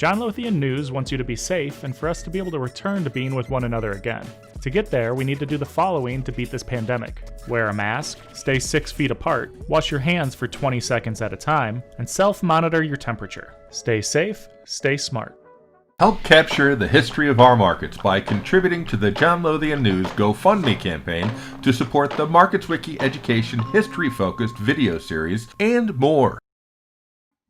John Lothian News wants you to be safe and for us to be able to return to being with one another again. To get there, we need to do the following to beat this pandemic. Wear a mask, stay 6 feet apart, wash your hands for 20 seconds at a time, and self-monitor your temperature. Stay safe, stay smart. Help capture the history of our markets by contributing to the John Lothian News GoFundMe campaign to support the MarketsWiki education history-focused video series and more.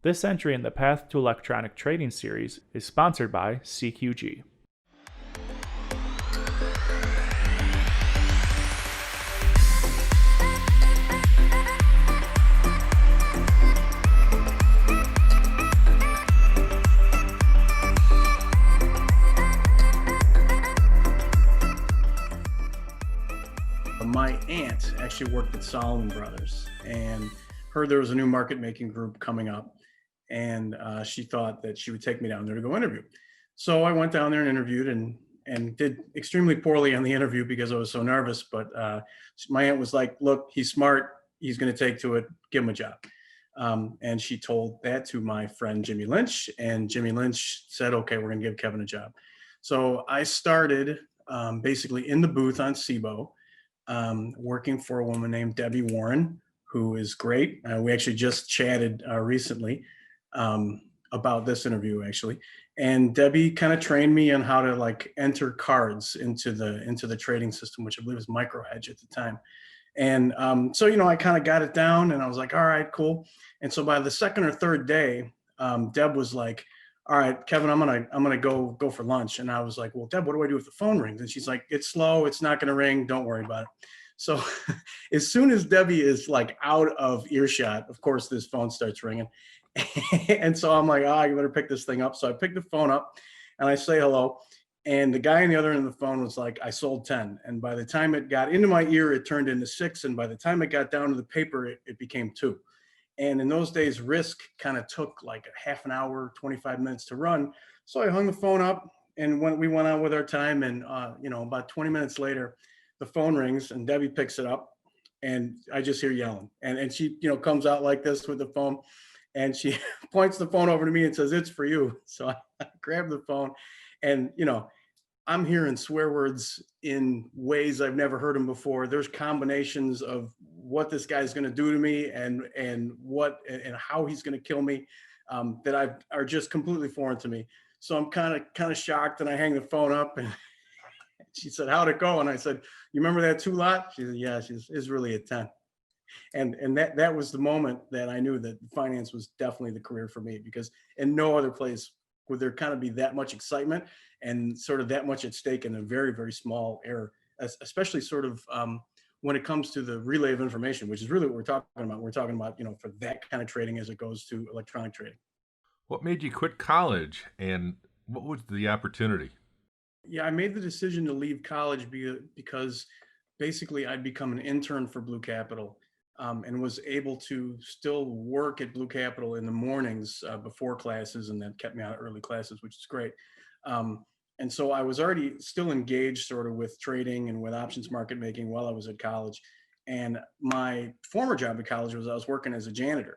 This entry in the Path to Electronic Trading series is sponsored by CQG. My aunt actually worked at Solomon Brothers and heard there was a new market making group coming up, and she thought that she would take me down there to go interview. So I went down there and interviewed and did extremely poorly on the interview because I was so nervous. But my aunt was like, "Look, he's smart. He's going to take to it. Give him a job." And she told that to my friend Jimmy Lynch, and Jimmy Lynch said, "Okay, we're going to give Kevin a job." So I started basically in the booth on CBOE. Working for a woman named Debbie Warren, who is great. We actually just chatted recently about this interview, actually. And Debbie kind of trained me on how to like enter cards into the trading system, which I believe was MicroHedge at the time. And so, I kind of got it down, and I was like, all right, cool. And so by the second or third day, Deb was like, all right, Kevin, I'm gonna go for lunch. And I was like, well, Deb, what do I do if the phone rings? And she's like, it's slow, it's not gonna ring, don't worry about it. So as soon as Debbie is like out of earshot, of course, this phone starts ringing. And so I'm like, you better pick this thing up. So I picked the phone up and I say hello. And the guy on the other end of the phone was like, I sold 10. And by the time it got into my ear, it turned into 6. And by the time it got down to the paper, it became 2. And in those days, risk kind of took like a half an hour, 25 minutes to run. So I hung the phone up and we went on with our time. And, about 20 minutes later, the phone rings and Debbie picks it up and I just hear yelling. And she, comes out like this with the phone and she points the phone over to me and says, it's for you. So I grab the phone and, I'm hearing swear words in ways I've never heard them before. There's combinations of what this guy's going to do to me and what and how he's going to kill me that are just completely foreign to me. So I'm kind of shocked, and I hang the phone up. And she said, "How'd it go?" And I said, "You remember that 2 lot?" She said, "Yeah." It's really a 10. And that was the moment that I knew that finance was definitely the career for me, because in no other place would there kind of be that much excitement and sort of that much at stake in a very, very small error, especially sort of when it comes to the relay of information, which is really what we're talking about. We're talking about, for that kind of trading as it goes to electronic trading. What made you quit college, and what was the opportunity? Yeah, I made the decision to leave college because basically I'd become an intern for Blue Capital. And was able to still work at Blue Capital in the mornings before classes, and that kept me out of early classes, which is great. And so I was already still engaged sort of with trading and with options market making while I was at college. And my former job at college was I was working as a janitor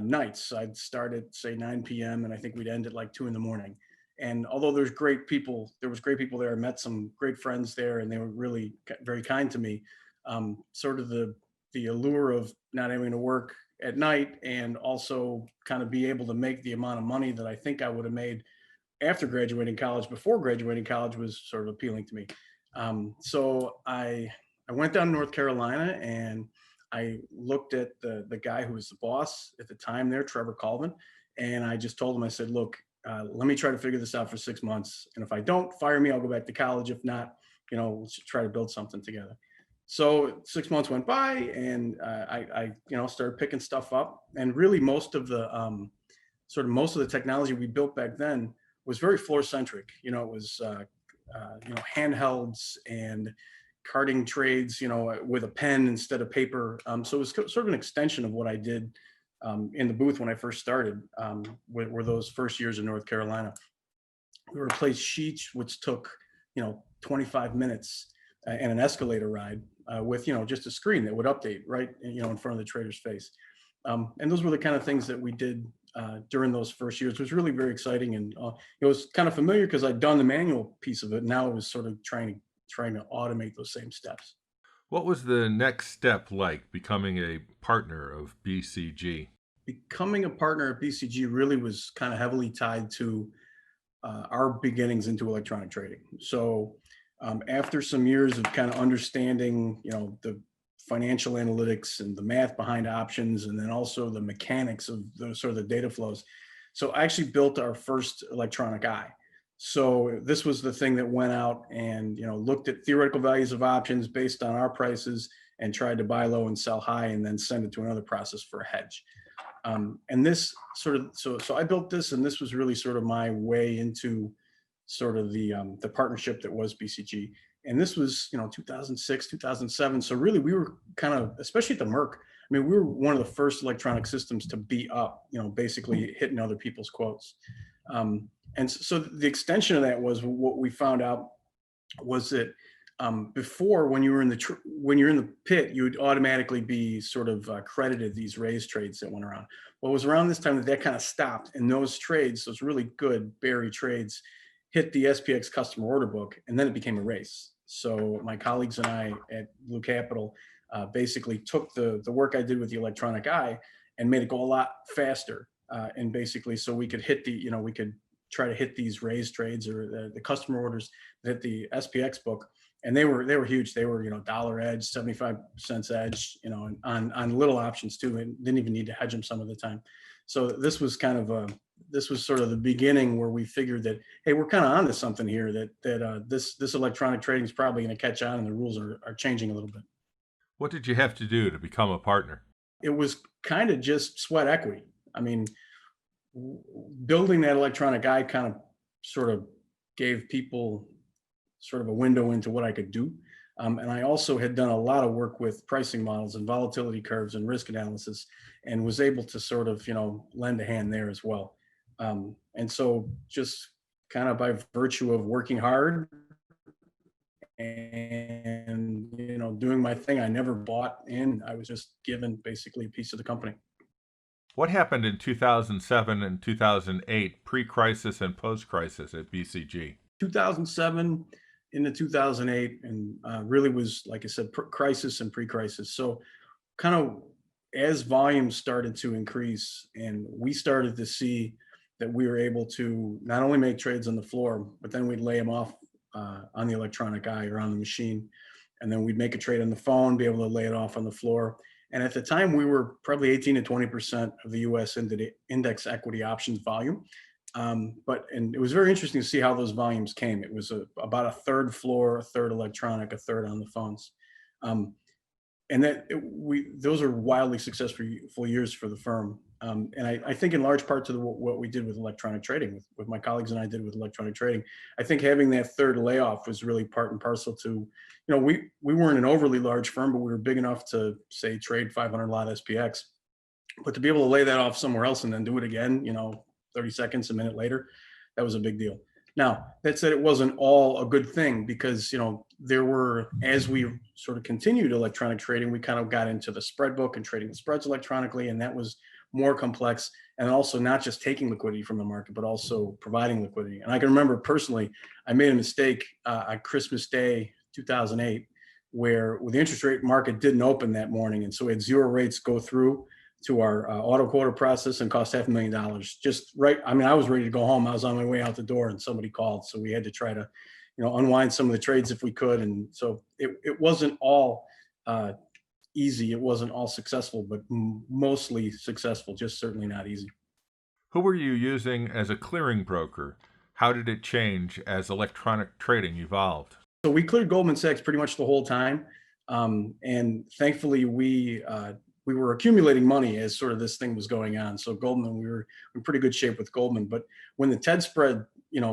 nights. I'd start at say 9 p.m. and I think we'd end at like 2 a.m. And although there was great people there. I met some great friends there, and they were really very kind to me. Sort of the allure of not having to work at night and also kind of be able to make the amount of money that I think I would have made after graduating college, before graduating college, was sort of appealing to me. So I went down to North Carolina and I looked at the guy who was the boss at the time there, Trevor Colvin. And I just told him, I said, look, let me try to figure this out for 6 months. And if I don't, fire me, I'll go back to college. If not, let's try to build something together. So 6 months went by, and I started picking stuff up. And really, most of the technology we built back then was very floor centric. It was handhelds and carding trades, with a pen instead of paper. So it was sort of an extension of what I did in the booth when I first started. Were those first years in North Carolina. We replaced sheets, which took 25 minutes. And an escalator ride with, just a screen that would update right, in front of the trader's face. And those were the kind of things that we did during those first years. It was really very exciting, and it was kind of familiar because I'd done the manual piece of it. Now it was sort of trying to automate those same steps. What was the next step like, becoming a partner of BCG? Becoming a partner at BCG really was kind of heavily tied to our beginnings into electronic trading. So after some years of kind of understanding, the financial analytics and the math behind options, and then also the mechanics of the sort of the data flows. So I actually built our first electronic eye. So this was the thing that went out and, looked at theoretical values of options based on our prices and tried to buy low and sell high and then send it to another process for a hedge. And this sort of, so I built this, and this was really sort of my way into sort of the partnership that was BCG. And this was, 2006, 2007. So really we were kind of, especially at the Merck, I mean, we were one of the first electronic systems to be up, basically hitting other people's quotes. And so the extension of that was what we found out was that before, when you're in the pit, you would automatically be sort of credited these raise trades that went around. Well, it was around this time that kind of stopped, and those trades, those really good bearish trades, hit the SPX customer order book, and then it became a race. So my colleagues and I at Blue Capital basically took the work I did with the electronic eye and made it go a lot faster. And basically, so we could hit we could try to hit these raise trades or the customer orders that hit the SPX book. And they were huge. They were, dollar edge, 75 cents edge, on little options too, and didn't even need to hedge them some of the time. So this was this was sort of the beginning where we figured that, hey, we're kind of onto something here, that this electronic trading is probably going to catch on, and the rules are changing a little bit. What did you have to do to become a partner? It was kind of just sweat equity. I mean, building that electronic eye kind of sort of gave people sort of a window into what I could do. And I also had done a lot of work with pricing models and volatility curves and risk analysis, and was able to sort of, lend a hand there as well. And so just kind of by virtue of working hard and, doing my thing, I never bought in. I was just given basically a piece of the company. What happened in 2007 and 2008, pre-crisis and post-crisis at BCG? 2007 into 2008, and really was, like I said, crisis and pre-crisis. So kind of as volumes started to increase and we started to see that we were able to not only make trades on the floor, but then we'd lay them off on the electronic eye or on the machine. And then we'd make a trade on the phone, be able to lay it off on the floor. And at the time, we were probably 18 to 20% of the US index equity options volume. And it was very interesting to see how those volumes came. It was about a third floor, a third electronic, a third on the phones. And those are wildly successful years for the firm. And I think in large part to what we did with electronic trading, with my colleagues and I did with electronic trading. I think having that third layoff was really part and parcel to, we weren't an overly large firm, but we were big enough to, say, trade 500 lot SPX. But to be able to lay that off somewhere else and then do it again, 30 seconds, a minute later, that was a big deal. Now, that said, it wasn't all a good thing because, there were, as we sort of continued electronic trading, we kind of got into the spread book and trading the spreads electronically, and that was more complex, and also not just taking liquidity from the market, but also providing liquidity. And I can remember personally, I made a mistake on Christmas Day, 2008, where the interest rate market didn't open that morning. And so we had zero rates go through to our auto quote process and cost $500,000. Just right. I mean, I was ready to go home. I was on my way out the door and somebody called. So we had to try to, unwind some of the trades if we could. And so it wasn't all easy. It wasn't all successful, but mostly successful, just certainly not easy. Who were you using as a clearing broker? How did it change as electronic trading evolved? So we cleared Goldman Sachs pretty much the whole time. And thankfully we were accumulating money as sort of this thing was going on. So Goldman, we were in pretty good shape with Goldman. But when the TED spread,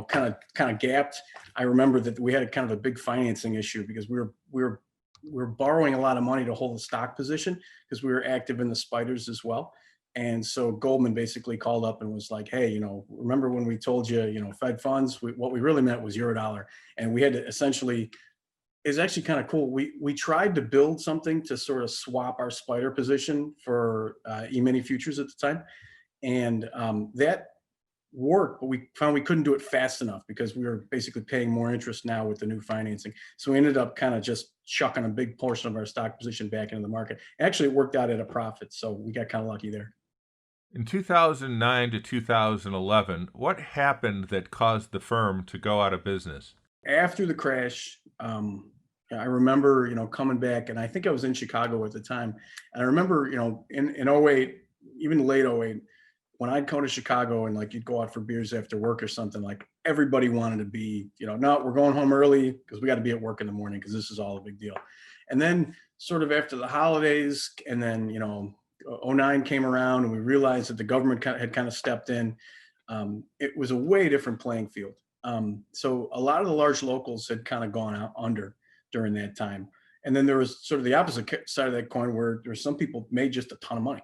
kind of gapped, I remember that we had kind of a big financing issue because we were borrowing a lot of money to hold a stock position because we were active in the spiders as well. And so Goldman basically called up and was like, hey, remember when we told you, Fed funds, what we really meant was $0. And we had to essentially, it's actually kind of cool. We tried to build something to sort of swap our spider position for E-mini futures at the time. And that worked, but we found we couldn't do it fast enough because we were basically paying more interest now with the new financing. So we ended up kind of just chucking a big portion of our stock position back into the market. Actually, it worked out at a profit, so we got kind of lucky there. In 2009 to 2011, what happened that caused the firm to go out of business? After the crash, I remember, coming back, and I think I was in Chicago at the time. And I remember, in 08, even late 08, when I'd come to Chicago and like you'd go out for beers after work or something, like everybody wanted to be, no, we're going home early because we got to be at work in the morning because this is all a big deal. And then sort of after the holidays, and then, 09 came around and we realized that the government had kind of stepped in. It was a way different playing field. So a lot of the large locals had kind of gone out under during that time. And then there was sort of the opposite side of that coin where there were some people made just a ton of money.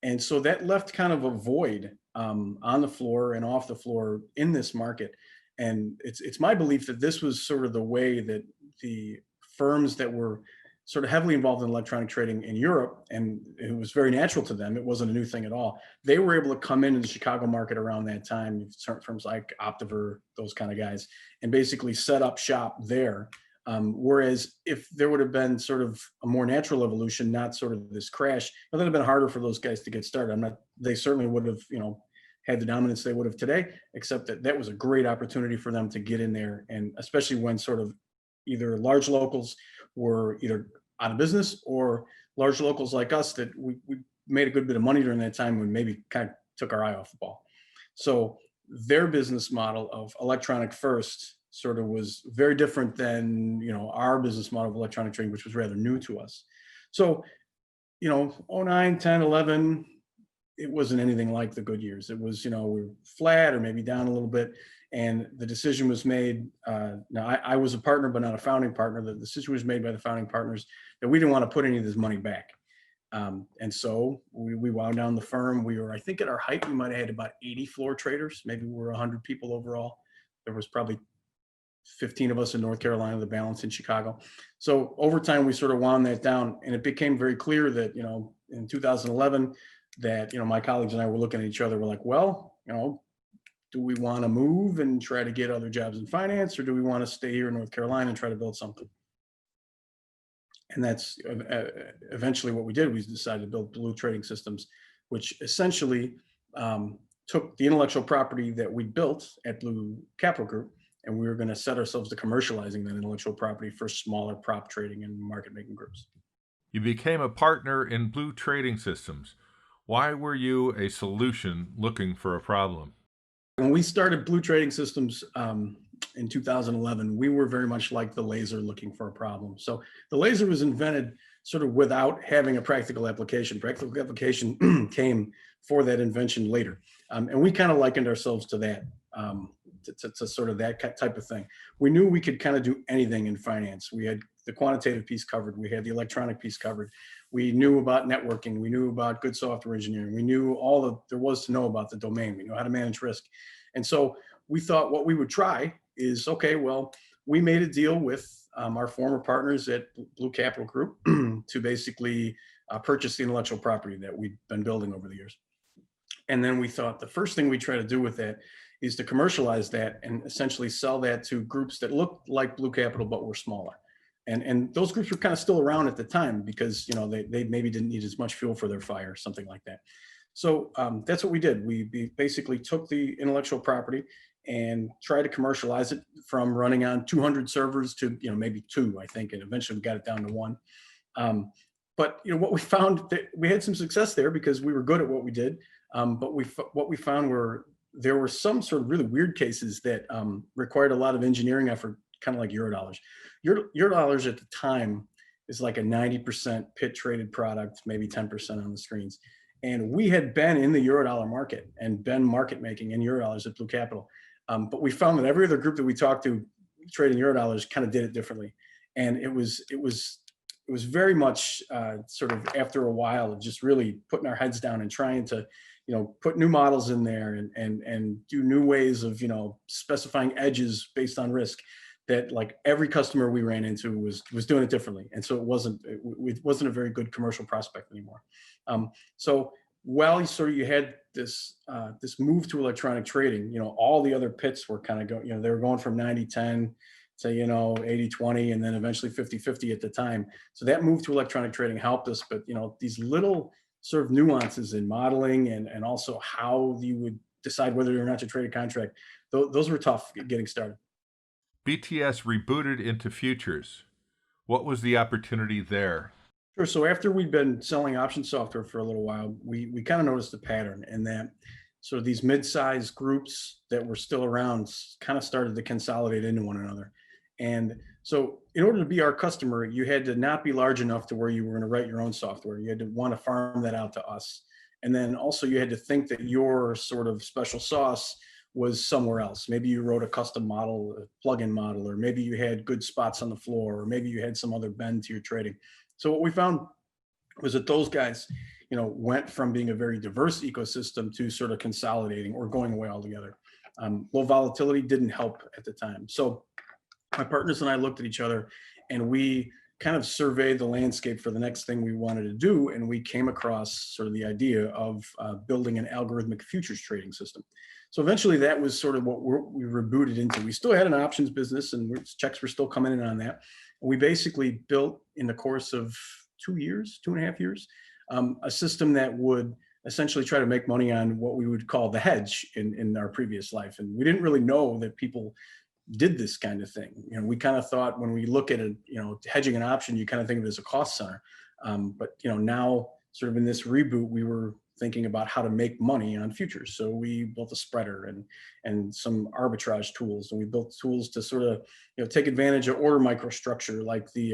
And so that left kind of a void on the floor and off the floor in this market. And it's my belief that this was sort of the way that the firms that were sort of heavily involved in electronic trading in Europe, and it was very natural to them, it wasn't a new thing at all. They were able to come in the Chicago market around that time, firms like Optiver, those kind of guys, and basically set up shop there. Whereas if there would have been sort of a more natural evolution, not sort of this crash, it would have been harder for those guys to get started. They certainly would have, had the dominance they would have today, except that was a great opportunity for them to get in there. And especially when sort of either large locals were either out of business or large locals like us that we made a good bit of money during that time when maybe kind of took our eye off the ball. So their business model of electronic first sort of was very different than, our business model of electronic trading, which was rather new to us. So, 09, 10, 11, it wasn't anything like the good years. It was, we were flat or maybe down a little bit. And the decision was made, now I was a partner, but not a founding partner. The decision was made by the founding partners that we didn't want to put any of this money back. And so we wound down the firm. We were, I think at our height, we might've had about 80 floor traders. Maybe we were 100 people overall. There was probably 15 of us in North Carolina, the balance in Chicago. So over time, we sort of wound that down, and it became very clear that, in 2011, that, my colleagues and I were looking at each other, we're like, well, do we want to move and try to get other jobs in finance, or do we want to stay here in North Carolina and try to build something? And that's eventually what we did. We decided to build Blue Trading Systems, which essentially took the intellectual property that we built at Blue Capital Group, and we were going to set ourselves to commercializing that intellectual property for smaller prop trading and market making groups. You became a partner in Blue Trading Systems. Why were you a solution looking for a problem? When we started Blue Trading Systems in 2011, we were very much like the laser looking for a problem. So the laser was invented sort of without having a practical application. Practical application came for that invention later. And we kind of likened ourselves to that, to sort of that type of thing. We knew we could kind of do anything in finance. We had the quantitative piece covered. We had the electronic piece covered. We knew about networking. We knew about good software engineering. We knew all that there was to know about the domain. We knew how to manage risk. And so we thought what we would try is, okay, well, we made a deal with our former partners at Blue Capital Group to basically purchase the intellectual property that we'd been building over the years. And then we thought the first thing we try to do with that is to commercialize that and essentially sell that to groups that looked like Blue Capital but were smaller. And those groups were kind of still around at the time because they maybe didn't need as much fuel for their fire, something like that. So that's what we did. We basically took the intellectual property and tried to commercialize it from running on 200 servers to maybe 2, I think, and eventually we got it down to 1. But what we found, that we had some success there because we were good at what we did. But what we found were there were some sort of really weird cases that required a lot of engineering effort, kind of like Eurodollars. Eurodollars at the time is like a 90% pit traded product, maybe 10% on the screens. And we had been in the Eurodollar market and been market making in Eurodollars at Blue Capital. But we found that every other group that we talked to trading Eurodollars kind of did it differently. And it was very much sort of after a while of just really putting our heads down and trying to, put new models in there and do new ways of, specifying edges based on risk, that like every customer we ran into was doing it differently. And so it wasn't a very good commercial prospect anymore. So Well, you had this move to electronic trading. All the other pits were kind of going. They were going from 90-10 to 80-20, and then eventually 50-50 at the time. So that move to electronic trading helped us. But these little sort of nuances in modeling and also how you would decide whether or not to trade a contract, those were tough getting started. BTS rebooted into futures. What was the opportunity there? Sure. So after we'd been selling option software for a little while, we kind of noticed a pattern in that sort of these mid-sized groups that were still around kind of started to consolidate into one another. And so in order to be our customer, you had to not be large enough to where you were going to write your own software. You had to want to farm that out to us. And then also you had to think that your sort of special sauce was somewhere else. Maybe you wrote a custom model, a plugin model, or maybe you had good spots on the floor, or maybe you had some other bend to your trading. So what we found was that those guys, went from being a very diverse ecosystem to sort of consolidating or going away altogether. Low volatility didn't help at the time. So my partners and I looked at each other and we kind of surveyed the landscape for the next thing we wanted to do. And we came across sort of the idea of building an algorithmic futures trading system. So eventually that was sort of what we rebooted into. We still had an options business and checks were still coming in on that. And we basically built in the course of 2.5 years, a system that would essentially try to make money on what we would call the hedge in our previous life. And we didn't really know that people did this kind of thing. We kind of thought when we look at it, hedging an option, you kind of think of it as a cost center. But now sort of in this reboot, we were thinking about how to make money on futures. So we built a spreader and some arbitrage tools, and we built tools to sort of take advantage of order microstructure, like the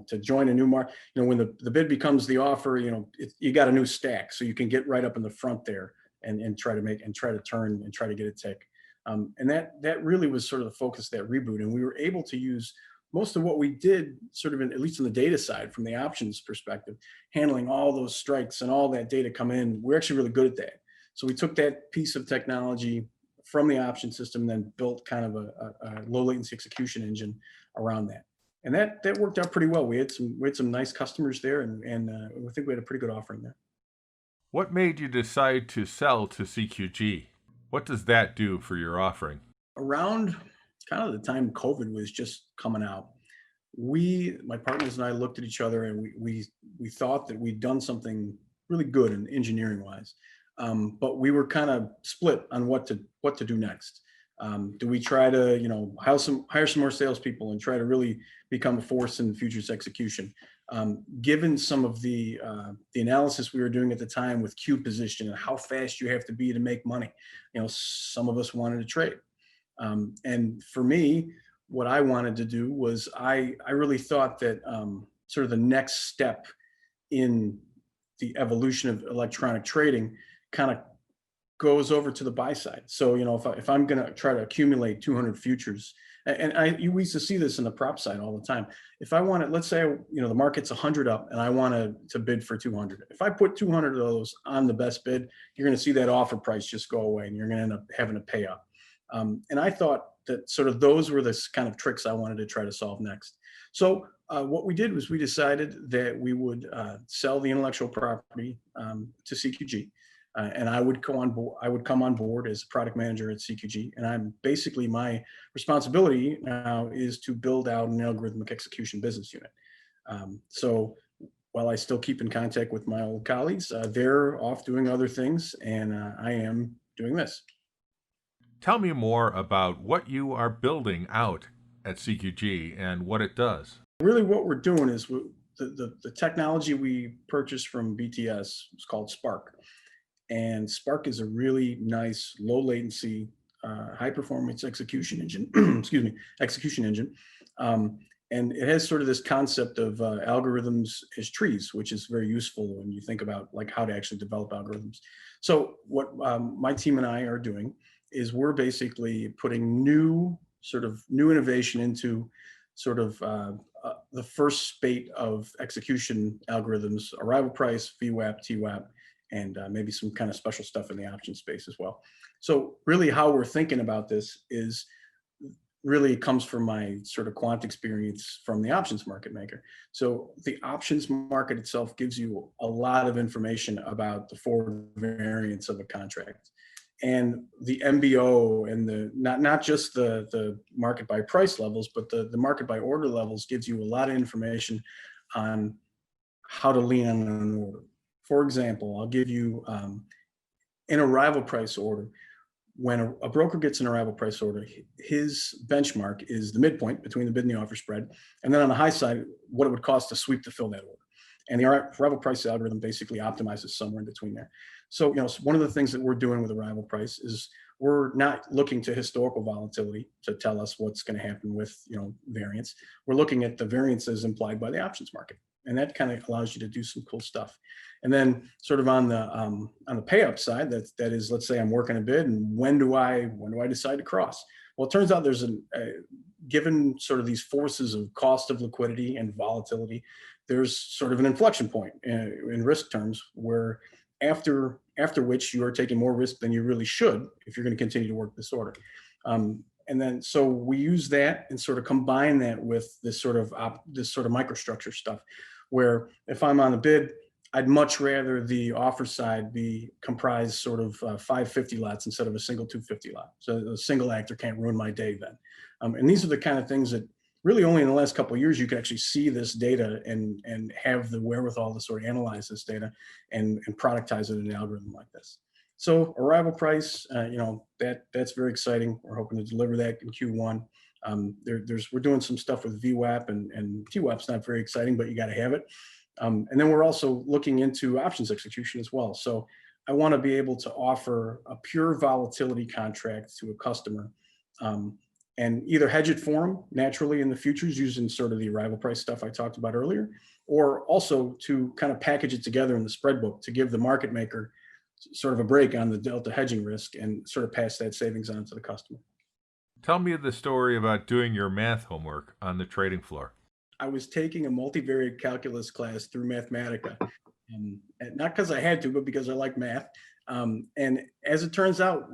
to join a new market. When the bid becomes the offer, you got a new stack, so you can get right up in the front there and try to turn and try to get a tick. And that really was sort of the focus of that reboot, and we were able to use most of what we did sort of at least on the data side from the options perspective, handling all those strikes and all that data come in. We're actually really good at that. So we took that piece of technology from the option system, then built kind of a low latency execution engine around that. And that worked out pretty well. We had some nice customers there, and I think we had a pretty good offering there. What made you decide to sell to CQG? What does that do for your offering? Around kind of the time COVID was just coming out, my partners and I looked at each other and we thought that we'd done something really good in engineering wise, but we were kind of split on what to do next. Do we try to hire some more salespeople and try to really become a force in futures execution? Given some of the analysis we were doing at the time with queue position and how fast you have to be to make money, some of us wanted to trade. And for me, what I wanted to do was I really thought that sort of the next step in the evolution of electronic trading kind of goes over to the buy side. So, if I'm going to try to accumulate 200 futures, and we used to see this in the prop side all the time. If I want to, let's say, the market's 100 up and I want to bid for 200. If I put 200 of those on the best bid, you're going to see that offer price just go away and you're going to end up having to pay up. And I thought that sort of those were the kind of tricks I wanted to try to solve next. So what we did was we decided that we would sell the intellectual property to CQG, and I would come on board as a product manager at CQG. And I'm basically, my responsibility now is to build out an algorithmic execution business unit. So while I still keep in contact with my old colleagues, they're off doing other things, and I am doing this. Tell me more about what you are building out at CQG and what it does. Really what we're doing is the technology we purchased from BTS is called Spark. And Spark is a really nice, low latency, high performance execution engine, execution engine. And it has sort of this concept of algorithms as trees, which is very useful when you think about like how to actually develop algorithms. So what my team and I are doing is we're basically putting new innovation into sort of the first spate of execution algorithms: arrival price, VWAP, TWAP, and maybe some kind of special stuff in the option space as well. So really how we're thinking about this is really comes from my sort of quant experience from the options market maker. So the options market itself gives you a lot of information about the forward variance of a contract. And the MBO and the not just the market by price levels, but the market by order levels gives you a lot of information on how to lean on an order. For example, I'll give you an arrival price order. When a broker gets an arrival price order, his benchmark is the midpoint between the bid and the offer spread. And then on the high side, what it would cost to sweep to fill that order. And the arrival price algorithm basically optimizes somewhere in between there. So, one of the things that we're doing with arrival price is we're not looking to historical volatility to tell us what's going to happen with, variance. We're looking at the variances implied by the options market. And that kind of allows you to do some cool stuff. And then sort of on the pay up side, that is, let's say I'm working a bid, and when do I decide to cross? Well, it turns out there's given sort of these forces of cost of liquidity and volatility, there's sort of an inflection point in risk terms where after which you are taking more risk than you really should if you're going to continue to work this order. And then, so we use that and sort of combine that with this sort of microstructure stuff, where if I'm on a bid, I'd much rather the offer side be comprised sort of 550 lots instead of a single 250 lot. So a single actor can't ruin my day then. And these are the kind of things that really only in the last couple of years you can actually see this data and have the wherewithal to sort of analyze this data and productize it in an algorithm like this. So arrival price, that's very exciting. We're hoping to deliver that in Q1. We're doing some stuff with VWAP and TWAP's not very exciting, but you got to have it. And then we're also looking into options execution as well. So I want to be able to offer a pure volatility contract to a customer and either hedge it for them naturally in the futures using sort of the arrival price stuff I talked about earlier, or also to kind of package it together in the spread book to give the market maker sort of a break on the delta hedging risk and sort of pass that savings on to the customer. Tell me the story about doing your math homework on the trading floor. I was taking a multivariate calculus class through Mathematica, not because I had to, but because I like math. And as it turns out,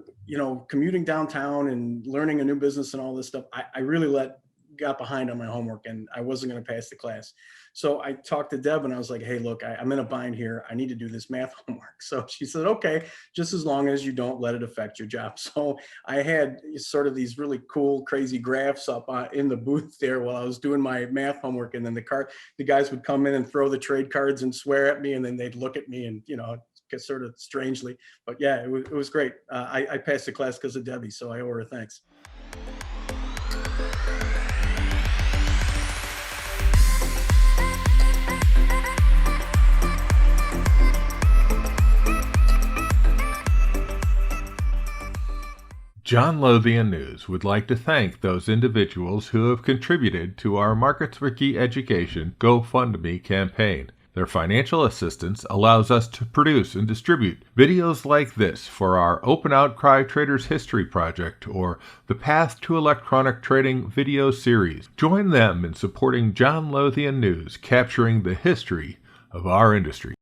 commuting downtown and learning a new business and all this stuff, I really got behind on my homework and I wasn't going to pass the class. So I talked to Deb and I was like, hey, look, I'm in a bind here. I need to do this math homework. So she said, okay, just as long as you don't let it affect your job. So I had sort of these really cool, crazy graphs up in the booth there while I was doing my math homework. And then the guys would come in and throw the trade cards and swear at me. And then they'd look at me and, sort of strangely, but yeah, it was great. I passed the class because of Debbie, so I owe her thanks. John Lothian News would like to thank those individuals who have contributed to our MarketsWiki Education GoFundMe campaign. Their financial assistance allows us to produce and distribute videos like this for our Open Outcry Traders History Project or the Path to Electronic Trading video series. Join them in supporting John Lothian News, capturing the history of our industry.